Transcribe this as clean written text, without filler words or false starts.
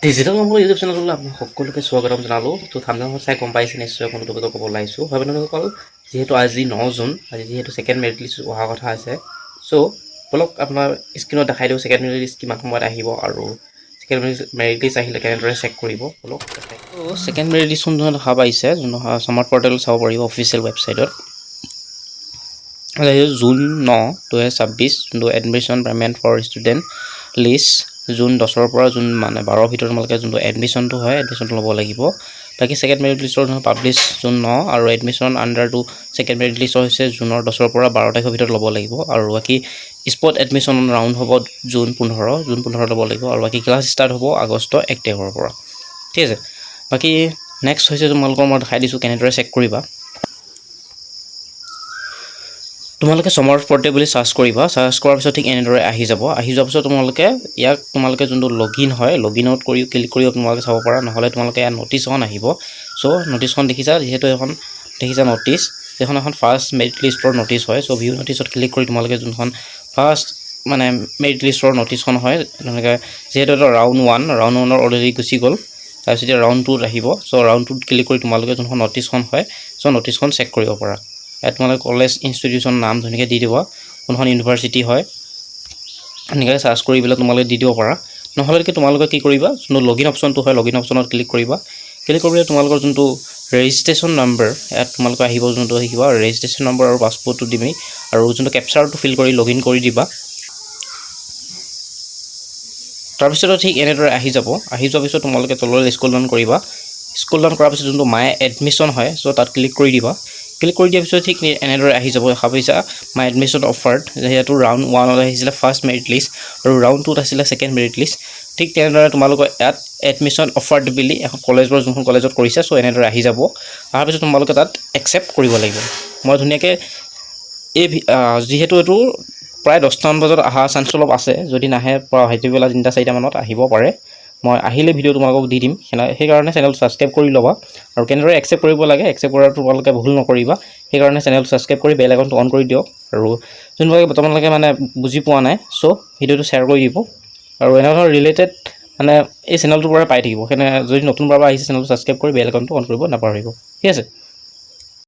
Digital number YouTube চেনেললৈ আপোনাক সকলোকে স্বাগতম জনালোঁ। তো থাম্বনেইলত চাই গম পাইছে নিশ্চয় কোনো টপিকত ক'ব ওলাইছোঁ। হয় বন্ধুসকল, যিহেতু আজি 9 জুন, আজি যিহেতু ছেকেণ্ড মেৰিট লিষ্ট অহা কথা আছে। চ' বলক আপোনাৰ স্ক্ৰীণত দেখাই দিওঁ ছেকেণ্ড মেৰিট লিষ্ট কিমান সময়ত আহিব আৰু ছেকেণ্ড মেৰিট লিষ্ট আহিলে কেনেদৰে চেক কৰিব বলক। ত' ছেকেণ্ড মেৰিট লিষ্ট যোনটো দেখা পাইছে, যোনটো স্মাৰ্ট পৰ্টেলত চাব পাৰিব অফিচিয়েল ৱেবছাইটত। জুন 9, 2026 যোনটো admission payment for student list June 10ৰ পৰা জুন 12ৰ ভিতৰত তোমালোকে যোনটো এডমিশ্যনটো হয় এডমিশ্যনটো ল'ব লাগিব। বাকী ছেকেণ্ড মেৰিট লিষ্টৰ পাব্লিছ জুন 9 আৰু এডমিশ্যন আণ্ডাৰটো ছেকেণ্ড মেৰিট লিষ্টৰ হৈছে জুনৰ 10ৰ পৰা 12 তাৰিখৰ ভিতৰত ল'ব লাগিব। আৰু বাকী স্পট এডমিশ্যন ৰাউণ্ড হ'ব জুন 15 ল'ব লাগিব। আৰু বাকী ক্লাছ ষ্টাৰ্ট হ'ব আগষ্ট 1 তাৰিখৰ পৰা। ঠিক আছে, বাকী নেক্সট হৈছে তোমালোকৰ মই দেখাই দিছোঁ কেনেদৰে চেক কৰিবা। তোমালোকে স্মাৰ্ট পৰ্টেল বুলি চাৰ্চ কৰিবা। চাৰ্চ কৰাৰ পিছত ঠিক এনেদৰে আহি যাব। আহি যোৱাৰ পিছত তোমালোকে যোনটো লগইন হয় লগইনত ক্লিক কৰি তোমালোকে চাব পাৰা। নহ'লে তোমালোকে ইয়াত নটিচ এখন আহিব। চ' নটিচখন দেখিছা, যিহেতু এখন দেখিছা নটিচ, সেইখন এখন ফাৰ্ষ্ট মেৰিট লিষ্টৰ নটিচ হয়। চ' ভিউ নটিচত ক্লিক কৰি তোমালোকে যোনখন ফাৰ্ষ্ট মেৰিট লিষ্টৰ নটিচখন হয়, তেনেকৈ যিহেতু এটা ৰাউণ্ড 1 অলৰেডি গুচি গ'ল। তাৰপিছত এতিয়া ৰাউণ্ড 2ত আহিব। চ' ৰাউণ্ড 2ত ক্লিক কৰি তোমালোকে যোনখন নটিচখন হয়, চ' নটিচখন চেক কৰিব পাৰা। ইয়াত তোমালোকে কলেজ ইনষ্টিটিউচন নাম ধুনীয়াকৈ দি দিব, কোনখন ইউনিভাৰ্চিটি হয় এনেকৈ চাৰ্চ কৰি পেলাই তোমালোকে দি দিব পাৰা। নহ'লে তোমালোকে কি কৰিবা, যোনটো লগইন অপশ্যনটো হয় লগইন অপশ্যনত ক্লিক কৰিবা। ক্লিক কৰিলে তোমালোকৰ যোনটো ৰেজিষ্ট্ৰেশ্যন নম্বৰ ইয়াত তোমালোকে আহিব, যোনটো আহিব ৰেজিষ্ট্ৰেশ্যন নম্বৰ আৰু পাছপৰ্টটো দিমেই, আৰু যোনটো কেপচাৰটো ফিল কৰি লগইন কৰি দিবা। তাৰপিছতো ঠিক এনেদৰে আহি যাব। আহি যোৱাৰ পিছত তোমালোকে তললৈ স্ক্ৰল ডাউন কৰিবা। স্ক্ৰল ডাউন কৰাৰ পিছত যোনটো মাই এডমিশ্যন হয়, চ' তাত ক্লিক কৰি দিবা। ক্লিক কৰি দিয়াৰ পিছত ঠিক এনেদৰে আহি যাব। দেখা পাইছা মাই এডমিশ্যন অফাৰ্ড, যিহেতু ৰাউণ্ড 1ত আহিছিলে ফাৰ্ষ্ট মেৰিট লিষ্ট আৰু ৰাউণ্ড 2ত আছিলে ছেকেণ্ড মেৰিট লিষ্ট। ঠিক তেনেদৰে তোমালোকৰ ইয়াত এডমিশ্যন অফাৰ্ড বুলি এখন কলেজৰ যোনখন কলেজত কৰিছে, চ' এনেদৰে আহি যাব। অহাৰ পিছত তোমালোকে তাত একচেপ্ট কৰিব লাগিব। মই ধুনীয়াকৈ যিহেতু এইটো প্ৰায় 10টামান বজাত অহা চান্স অলপ আছে, যদি নাহে ভাইটিবেলা 3-4 মানত আহিব পাৰে। মই আহিলে ভিডিঅ' তোমালোকক দি দিম। সেইকাৰণে চেনেলটো ছাবস্ক্ৰাইব কৰি ল'বা। আৰু কেনেদৰে একচেপ্ট কৰিব লাগে, একচেপ্ট কৰাটো তোমালোকে ভুল নকৰিবা। সেইকাৰণে চেনেলটো ছাবস্ক্ৰাইব কৰি বেল আইকনটো অন কৰি দিয়ক। আৰু যোনবিলাকে বৰ্তমানলৈকে বুজি পোৱা নাই, চ' ভিডিঅ'টো শ্বেয়াৰ কৰি দিব। আৰু এনেকুৱা ধৰণৰ ৰিলেটেড এই চেনেলটোৰ পৰা পাই থাকিব। সেইকাৰণে যদি নতুনবাৰ আহিছে চেনেলটো ছাবস্ক্ৰাইব কৰি বেল আইকনটো অন কৰিব নাপাহৰিব। ঠিক আছে।